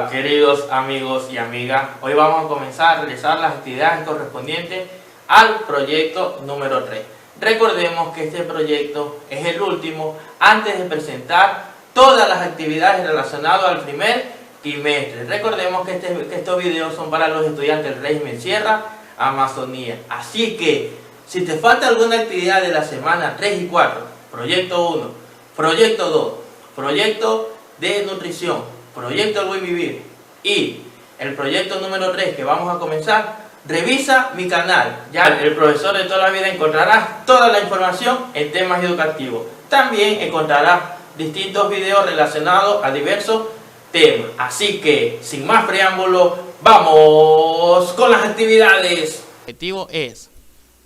Hola queridos amigos y amigas, hoy vamos a comenzar a realizar las actividades correspondientes al proyecto número 3. Recordemos que este proyecto es el último antes de presentar todas las actividades relacionadas al primer trimestre. Recordemos que estos videos son para los estudiantes del régimen Sierra, Amazonía. Así que si te falta alguna actividad de la semana 3 y 4, proyecto 1, proyecto 2, proyecto de nutrición, proyecto El Buen Vivir y el proyecto número 3 que vamos a comenzar, revisa mi canal. Ya el profesor de toda la vida encontrarás toda la información en temas educativos. También encontrarás distintos videos relacionados a diversos temas. Así que, sin más preámbulo, vamos con las actividades. El objetivo es: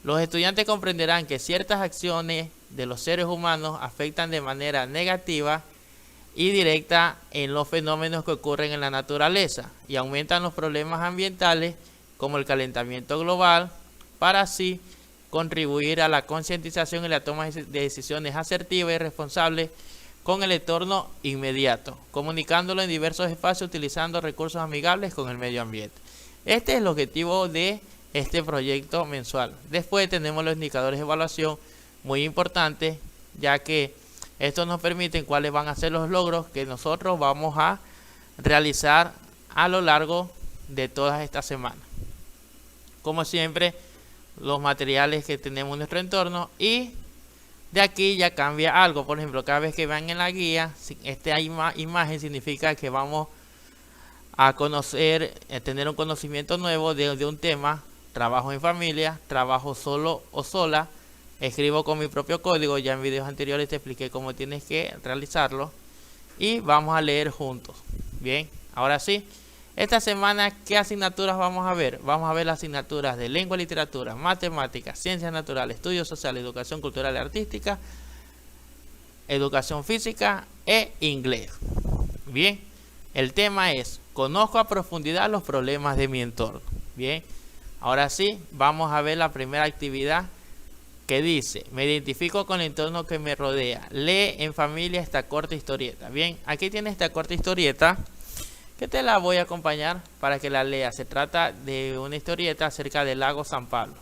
los estudiantes comprenderán que ciertas acciones de los seres humanos afectan de manera negativa y directa en los fenómenos que ocurren en la naturaleza y aumentan los problemas ambientales como el calentamiento global, para así contribuir a la concientización y la toma de decisiones asertivas y responsables con el entorno inmediato, comunicándolo en diversos espacios utilizando recursos amigables con el medio ambiente. Este es el objetivo de este proyecto mensual. Después tenemos los indicadores de evaluación, muy importantes, ya que estos nos permiten cuáles van a ser los logros que nosotros vamos a realizar a lo largo de todas estas semanas. Como siempre, los materiales que tenemos en nuestro entorno, y de aquí ya cambia algo. Por ejemplo, cada vez que vean en la guía, esta imagen significa que vamos a conocer, a tener un conocimiento nuevo de un tema. Trabajo en familia, trabajo solo o sola, escribo con mi propio código. Ya en videos anteriores te expliqué cómo tienes que realizarlo y vamos a leer juntos. Bien, ahora sí, esta semana, ¿qué asignaturas vamos a ver? Vamos a ver las asignaturas de lengua y literatura, matemáticas, ciencias naturales, estudios sociales, educación cultural y artística, educación física e inglés. Bien, el tema es: conozco a profundidad los problemas de mi entorno. Bien, ahora sí, vamos a ver la primera actividad, que dice: me identifico con el entorno que me rodea. Lee en familia esta corta historieta. Bien, aquí tiene esta corta historieta que te la voy a acompañar para que la leas. Se trata de una historieta acerca del lago San Pablo.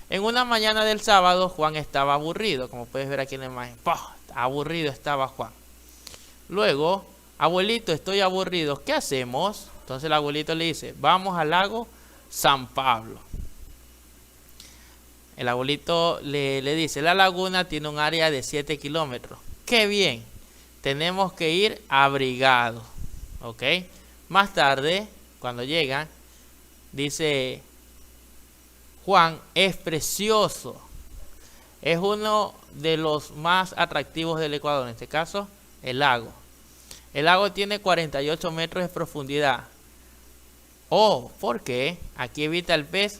En una mañana del sábado, Juan estaba aburrido. Como puedes ver aquí en la imagen, ¡pah! Aburrido estaba Juan. Luego: abuelito, estoy aburrido, ¿qué hacemos? Entonces el abuelito le dice: vamos al lago San Pablo. El abuelito le dice: la laguna tiene un área de 7 kilómetros. ¡Qué bien! Tenemos que ir abrigados. ¿Ok? Más tarde, cuando llegan, dice Juan: es precioso. Es uno de los más atractivos del Ecuador, en este caso, el lago. El lago tiene 48 metros de profundidad. Oh, ¿por qué? Aquí evita el pez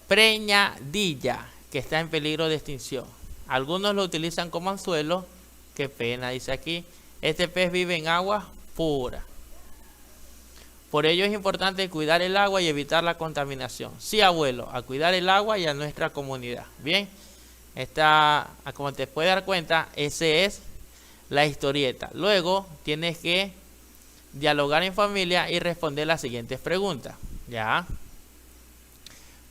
preñadilla, que está en peligro de extinción. Algunos lo utilizan como anzuelo. Qué pena, dice aquí. Este pez vive en agua pura. Por ello es importante cuidar el agua y evitar la contaminación. Sí, abuelo, a cuidar el agua y a nuestra comunidad. Bien, como te puedes dar cuenta, esa es la historieta. Luego tienes que dialogar en familia y responder las siguientes preguntas. ¿Ya?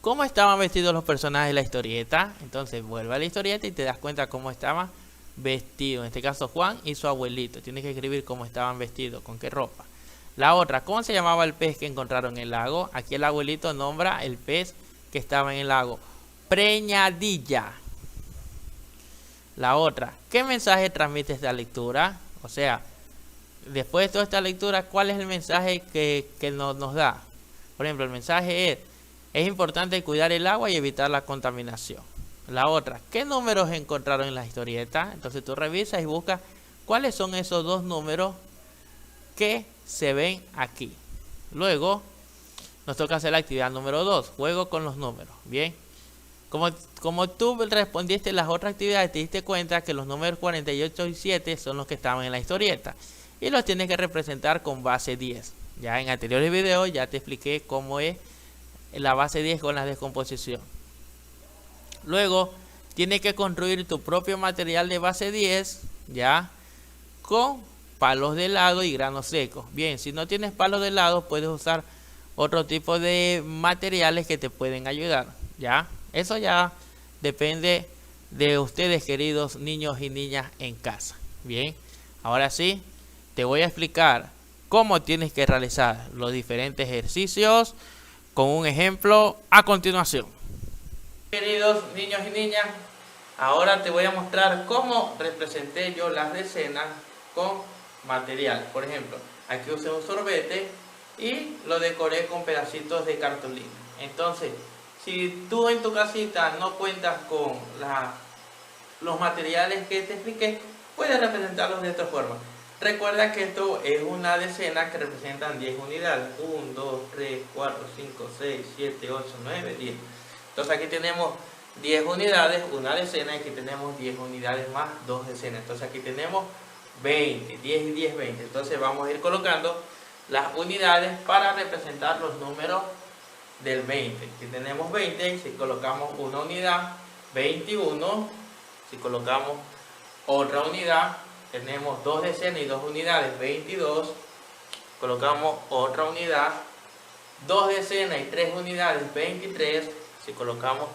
¿Cómo estaban vestidos los personajes de la historieta? Entonces vuelve a la historieta y te das cuenta cómo estaban vestidos. En este caso, Juan y su abuelito. Tienes que escribir cómo estaban vestidos, con qué ropa. La otra: ¿cómo se llamaba el pez que encontraron en el lago? Aquí el abuelito nombra el pez que estaba en el lago: preñadilla. La otra: ¿qué mensaje transmite esta lectura? O sea, después de toda esta lectura, ¿cuál es el mensaje que nos da? Por ejemplo, el mensaje es importante cuidar el agua y evitar la contaminación. La otra: ¿qué números encontraron en la historieta? Entonces tú revisas y buscas cuáles son esos dos números que se ven aquí. Luego nos toca hacer la actividad número 2, juego con los números. Bien, como tú respondiste las otras actividades, te diste cuenta que los números 48 y 7 son los que estaban en la historieta y los tienes que representar con base 10. Ya en anteriores videos ya te expliqué cómo es la base 10 con la descomposición. Luego tienes que construir tu propio material de base 10, ya, con palos de helado y granos secos. Bien, si no tienes palos de helado, puedes usar otro tipo de materiales que te pueden ayudar. Ya, eso ya depende de ustedes, queridos niños y niñas en casa. Bien, ahora sí, te voy a explicar cómo tienes que realizar los diferentes ejercicios con un ejemplo a continuación. Queridos niños y niñas, ahora te voy a mostrar cómo representé yo las decenas con material. Por ejemplo, aquí usé un sorbete y lo decoré con pedacitos de cartulina. Entonces, si tú en tu casita no cuentas con los materiales que te expliqué, puedes representarlos de esta forma. Recuerda que esto es una decena que representan 10 unidades. 1, 2, 3, 4, 5, 6, 7, 8, 9, 10. Entonces aquí tenemos 10 unidades, una decena, y aquí tenemos 10 unidades más 2 decenas. Entonces aquí tenemos 20, 10 y 10, 20. Entonces vamos a ir colocando las unidades para representar los números del 20. Aquí tenemos 20, si colocamos una unidad, 21. Si colocamos otra unidad, tenemos 2 decenas y 2 unidades, 22. Colocamos otra unidad, 2 decenas y 3 unidades, 23. Si colocamos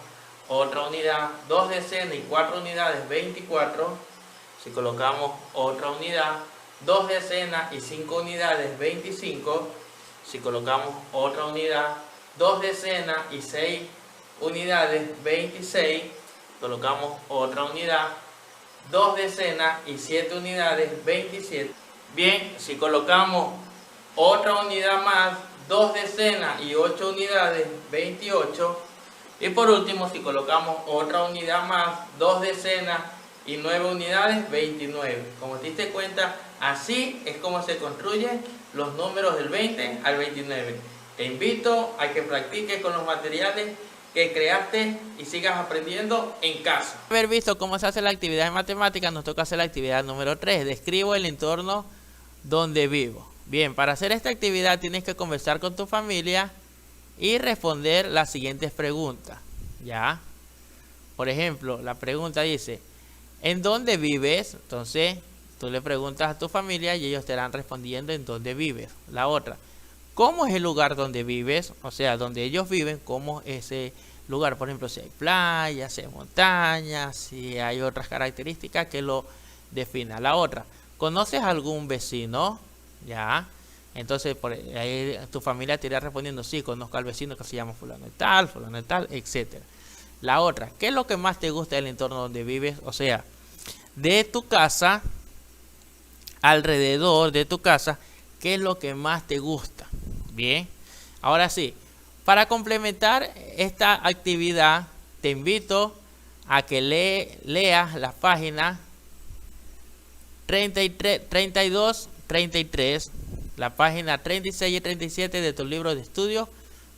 otra unidad, 2 decenas y 4 unidades, 24. Si colocamos otra unidad, 2 decenas y 5 unidades, 25. Si colocamos otra unidad, 2 decenas y 6 unidades, 26. Colocamos otra unidad, 2 decenas y 7 unidades, 27. Bien, si colocamos otra unidad más, 2 decenas y 8 unidades, 28. Y por último, si colocamos otra unidad más, 2 decenas y 9 unidades, 29. Como te diste cuenta, así es como se construyen los números del 20 al 29. Te invito a que practiques con los materiales que creaste y sigas aprendiendo en casa. Haber visto cómo se hace la actividad en matemáticas, nos toca hacer la actividad número 3. Describo el entorno donde vivo. Bien, para hacer esta actividad tienes que conversar con tu familia y responder las siguientes preguntas. ¿Ya? Por ejemplo, la pregunta dice: ¿en dónde vives? Entonces, tú le preguntas a tu familia y ellos te estarán respondiendo en dónde vives. La otra: ¿cómo es el lugar donde vives? O sea, donde ellos viven, ¿cómo es ese lugar? Por ejemplo, si hay playas, si hay montañas, si hay otras características que lo definan. La otra: ¿conoces algún vecino? ¿Ya? Entonces, por ahí tu familia te irá respondiendo: sí, conozco al vecino que se llama fulano de tal, etc. La otra: ¿qué es lo que más te gusta del entorno donde vives? O sea, de tu casa, alrededor de tu casa, ¿qué es lo que más te gusta? Bien, ahora sí, para complementar esta actividad, te invito a que leas las páginas 32, 33, la página 36 y 37 de tu libro de estudios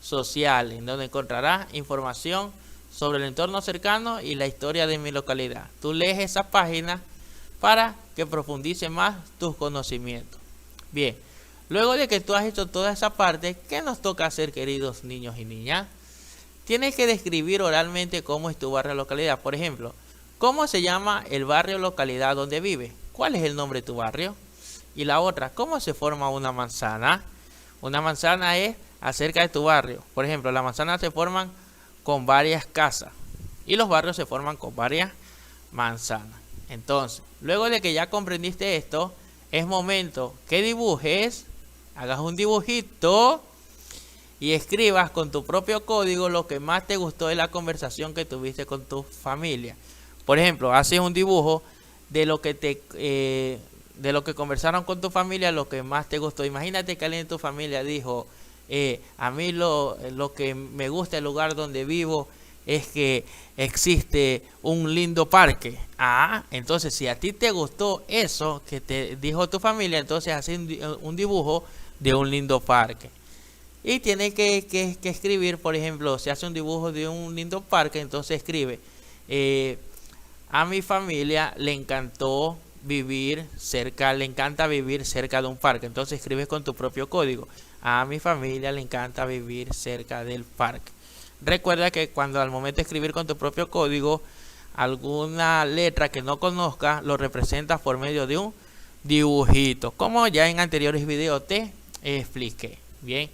sociales, en donde encontrarás información sobre el entorno cercano y la historia de mi localidad. Tú lees esa página para que profundice más tus conocimientos. Bien, luego de que tú has hecho toda esa parte, ¿qué nos toca hacer, queridos niños y niñas? Tienes que describir oralmente cómo es tu barrio o localidad. Por ejemplo, ¿cómo se llama el barrio o localidad donde vives? ¿Cuál es el nombre de tu barrio? Y la otra: ¿cómo se forma una manzana? Una manzana es acerca de tu barrio. Por ejemplo, las manzanas se forman con varias casas y los barrios se forman con varias manzanas. Entonces, luego de que ya comprendiste esto, es momento que dibujes, hagas un dibujito y escribas con tu propio código lo que más te gustó de la conversación que tuviste con tu familia. Por ejemplo, haces un dibujo de lo que de lo que conversaron con tu familia, lo que más te gustó. Imagínate que alguien de tu familia dijo: a mí lo que me gusta del lugar donde vivo es que existe un lindo parque. Entonces si a ti te gustó eso que te dijo tu familia, entonces haces un dibujo de un lindo parque. Y tiene que escribir, por ejemplo, si hace un dibujo de un lindo parque, entonces escribe: a mi familia le encantó vivir cerca, le encanta vivir cerca de un parque. Entonces escribes con tu propio código: a mi familia le encanta vivir cerca del parque. Recuerda que cuando al momento de escribir con tu propio código, alguna letra que no conozcas lo representas por medio de un dibujitos, como ya en anteriores videos te expliqué. Bien,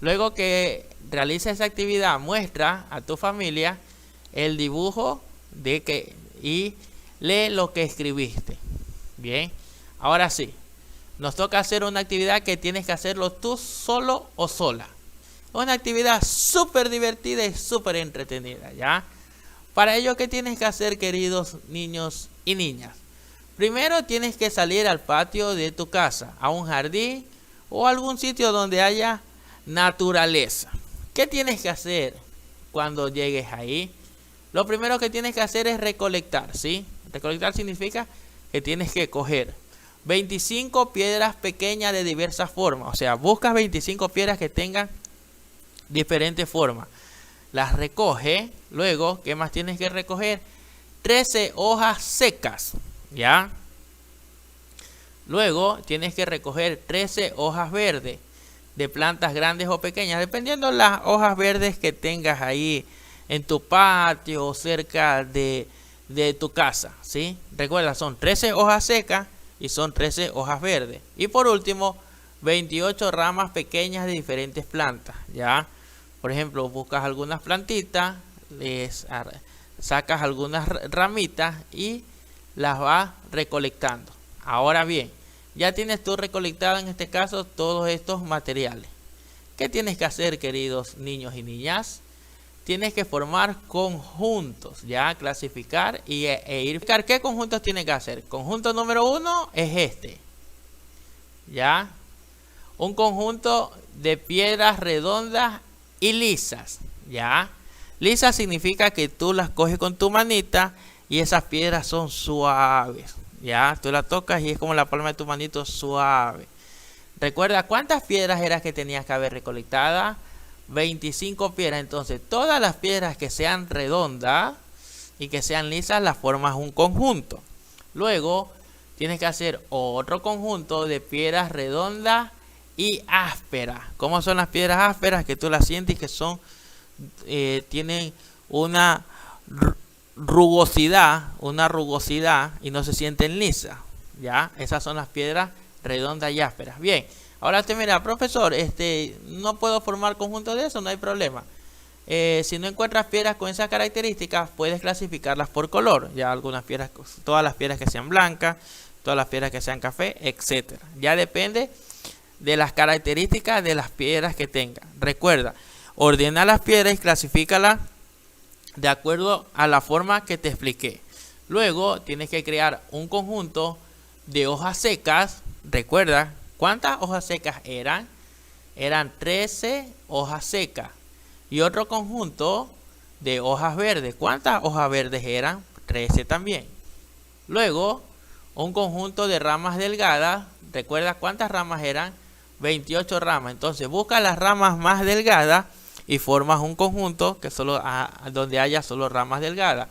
luego que realiza esa actividad, muestra a tu familia el dibujo y lee lo que escribiste. Bien, ahora sí, nos toca hacer una actividad que tienes que hacerlo tú solo o sola. Una actividad súper divertida y súper entretenida, ¿ya? Para ello, ¿qué tienes que hacer, queridos niños y niñas? Primero tienes que salir al patio de tu casa, a un jardín o algún sitio donde haya naturaleza. ¿Qué tienes que hacer cuando llegues ahí? Lo primero que tienes que hacer es recolectar, ¿sí? Recolectar significa que tienes que coger 25 piedras pequeñas de diversas formas. O sea, buscas 25 piedras que tengan diferentes formas. Las recoge. Luego, ¿qué más tienes que recoger? 13 hojas secas, ¿ya? Luego, tienes que recoger 13 hojas verdes de plantas grandes o pequeñas, dependiendo de las hojas verdes que tengas ahí en tu patio o cerca de tu casa, ¿sí? Recuerda, son 13 hojas secas y son 13 hojas verdes. Y por último, 28 ramas pequeñas de diferentes plantas, ¿ya? Por ejemplo, buscas algunas plantitas, sacas algunas ramitas y las vas recolectando. Ahora bien, ya tienes tú recolectado en este caso todos estos materiales. ¿Qué tienes que hacer, queridos niños y niñas? Tienes que formar conjuntos, ya, clasificar e ir. ¿Qué conjuntos tienes que hacer? Conjunto número 1 es este, ya, un conjunto de piedras redondas y lisas, ya. Lisas significa que tú las coges con tu manita y esas piedras son suaves, ya. Tú las tocas y es como la palma de tu manito suave. Recuerda cuántas piedras eras que tenías que haber recolectadas. 25 piedras. Entonces todas las piedras que sean redondas y que sean lisas las formas un conjunto. Luego tienes que hacer otro conjunto de piedras redondas y ásperas. ¿Cómo son las piedras ásperas? Que tú las sientes que son tienen una rugosidad y no se sienten lisas, ya. Esas son las piedras redondas y ásperas. Bien, ahora te mira, profesor, no puedo formar conjunto de eso, no hay problema. Si no encuentras piedras con esas características, puedes clasificarlas por color. Ya algunas piedras, todas las piedras que sean blancas, todas las piedras que sean café, etcétera. Ya depende de las características de las piedras que tengan. Recuerda, ordena las piedras y clasifícalas de acuerdo a la forma que te expliqué. Luego tienes que crear un conjunto de hojas secas. Recuerda, ¿cuántas hojas secas eran? Eran 13 hojas secas. Y otro conjunto de hojas verdes. ¿Cuántas hojas verdes eran? 13 también. Luego, un conjunto de ramas delgadas. ¿Recuerda cuántas ramas eran? 28 ramas. Entonces, busca las ramas más delgadas y formas un conjunto que donde haya solo ramas delgadas.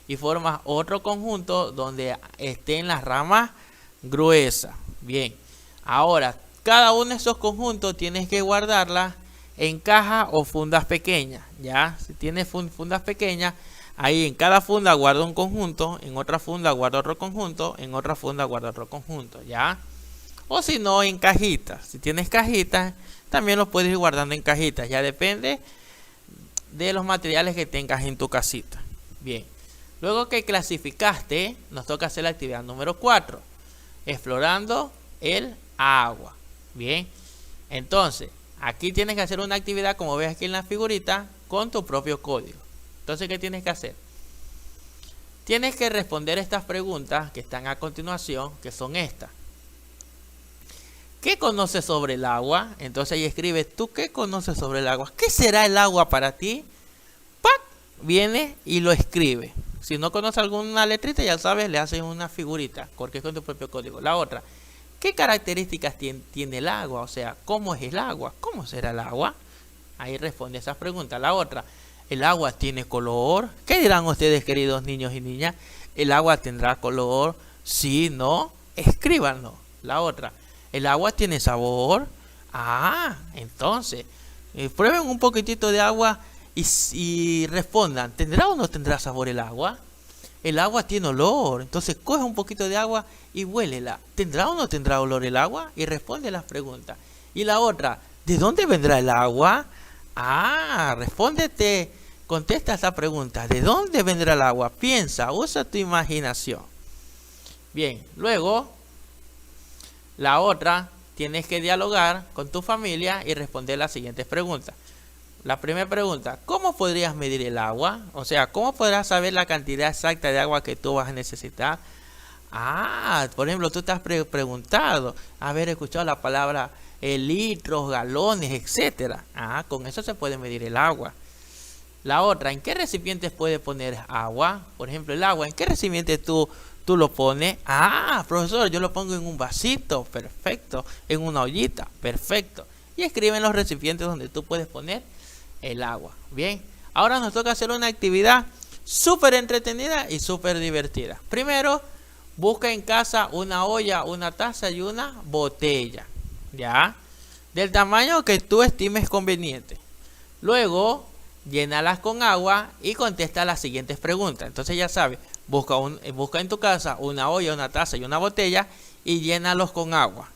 Y formas otro conjunto donde estén las ramas gruesas. Bien. Ahora, cada uno de esos conjuntos tienes que guardarlas en cajas o fundas pequeñas, ya. Si tienes fundas pequeñas, ahí en cada funda guarda un conjunto, en otra funda guarda otro conjunto, en otra funda guarda otro conjunto, ya. O si no, en cajitas. Si tienes cajitas, también los puedes ir guardando en cajitas, ya depende de los materiales que tengas en tu casita. Bien, luego que clasificaste, nos toca hacer la actividad número 4, explorando el agua. Bien, entonces aquí tienes que hacer una actividad, como ves aquí en la figurita, con tu propio código. Entonces, ¿qué tienes que hacer? Tienes que responder estas preguntas que están a continuación, que son estas. ¿Qué conoces sobre el agua? Entonces ahí escribes, ¿tú qué conoces sobre el agua? ¿Qué será el agua para ti? ¡Pac! Viene y lo escribe. Si no conoces alguna letrita, ya sabes, le haces una figurita, porque es con tu propio código. La otra, ¿qué características tiene el agua? O sea, ¿cómo es el agua? ¿Cómo será el agua? Ahí responde esas preguntas. La otra, ¿el agua tiene color? ¿Qué dirán ustedes, queridos niños y niñas? ¿El agua tendrá color? ¿Sí? ¿No? Escríbanlo. La otra, ¿el agua tiene sabor? Ah, entonces, prueben un poquitito de agua y respondan, ¿tendrá o no tendrá sabor el agua? el agua tiene olor. Entonces coge un poquito de agua y huélela. ¿Tendrá o no tendrá olor el agua? Y responde las preguntas. Y la otra, ¿de dónde vendrá el agua? Respóndete, contesta esta pregunta. ¿De dónde vendrá el agua? Piensa, usa tu imaginación. Bien, luego, la otra, tienes que dialogar con tu familia y responder las siguientes preguntas. La primera pregunta, ¿cómo podrías medir el agua? O sea, ¿cómo podrás saber la cantidad exacta de agua que tú vas a necesitar? Por ejemplo, tú te has preguntado, haber escuchado la palabra litros, galones, etcétera. Con eso se puede medir el agua. La otra, ¿en qué recipientes puedes poner agua? Por ejemplo, el agua, ¿en qué recipiente tú lo pones? Profesor, yo lo pongo en un vasito, perfecto. En una ollita, perfecto. Y escribe en los recipientes donde tú puedes poner el agua. Bien, ahora nos toca hacer una actividad súper entretenida y súper divertida. Primero, busca en casa una olla, una taza y una botella, ¿ya? Del tamaño que tú estimes conveniente. Luego, llénalas con agua y contesta las siguientes preguntas. Entonces ya sabes, busca en tu casa una olla, una taza y una botella y llénalos con agua.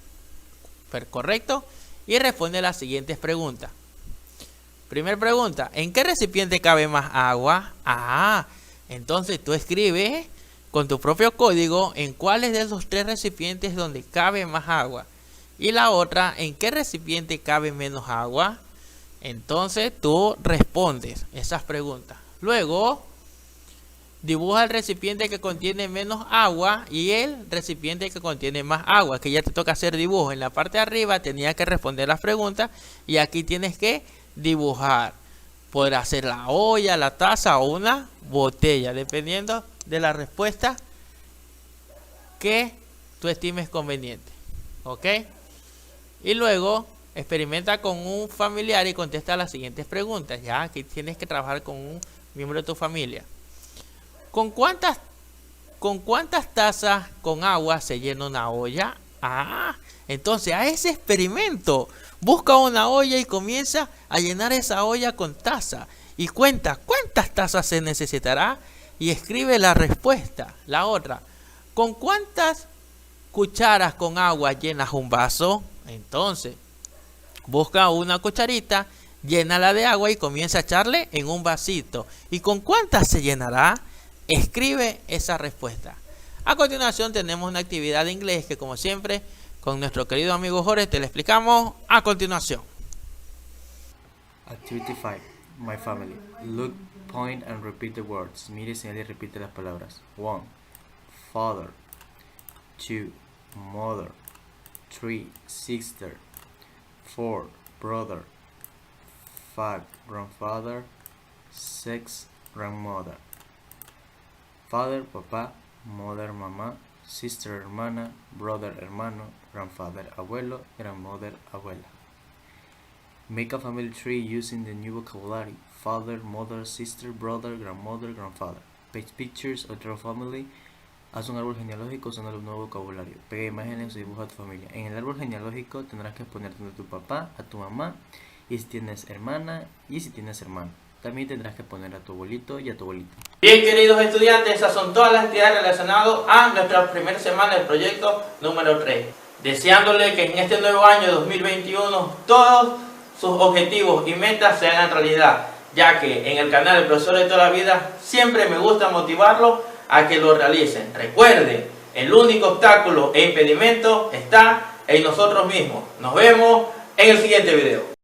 ¿Correcto? Y responde las siguientes preguntas. Primera pregunta, ¿en qué recipiente cabe más agua? Entonces tú escribes con tu propio código en cuáles de esos tres recipientes donde cabe más agua. Y la otra, ¿en qué recipiente cabe menos agua? Entonces tú respondes esas preguntas. Luego, dibuja el recipiente que contiene menos agua y el recipiente que contiene más agua, que ya te toca hacer dibujo. En la parte de arriba tenías que responder las preguntas y aquí tienes que dibujar. Podrá ser la olla, la taza o una botella, dependiendo de la respuesta que tú estimes conveniente. ¿Ok? Y luego experimenta con un familiar y contesta las siguientes preguntas. Ya aquí tienes que trabajar con un miembro de tu familia. ¿Con cuántas tazas con agua se llena una olla? Entonces a ese experimento. Busca una olla y comienza a llenar esa olla con taza. Y cuenta cuántas tazas se necesitará y escribe la respuesta. La otra, ¿con cuántas cucharas con agua llenas un vaso? Entonces, busca una cucharita, llénala de agua y comienza a echarle en un vasito. ¿Y con cuántas se llenará? Escribe esa respuesta. A continuación tenemos una actividad de inglés que, como siempre, con nuestro querido amigo Jorge te la explicamos a continuación. Activity 5. My family. Look, point and repeat the words. Mire, señale y repite las palabras. 1. Father. 2. Mother. 3. Sister. 4. Brother. 5. Grandfather. 6. Grandmother. Father, papá. Mother, mamá. Sister, hermana. Brother, hermano. Grandfather, abuelo. Grandmother, abuela. Make a family tree using the new vocabulary. Father, mother, sister, brother, grandmother, grandfather. Paste pictures of your family. Haz un árbol genealógico usando el nuevo vocabulario. Pega imágenes o dibuja a tu familia. En el árbol genealógico tendrás que poner a tu papá, a tu mamá, y si tienes hermana y si tienes hermano. También tendrás que poner a tu abuelito y a tu abuelita. Bien, queridos estudiantes, esas son todas las actividades relacionadas a nuestra primera semana del proyecto número 3. Deseándole que en este nuevo año 2021 todos sus objetivos y metas se hagan realidad, ya que en el canal del Profesor de toda la vida siempre me gusta motivarlos a que lo realicen. Recuerden, el único obstáculo e impedimento está en nosotros mismos. Nos vemos en el siguiente video.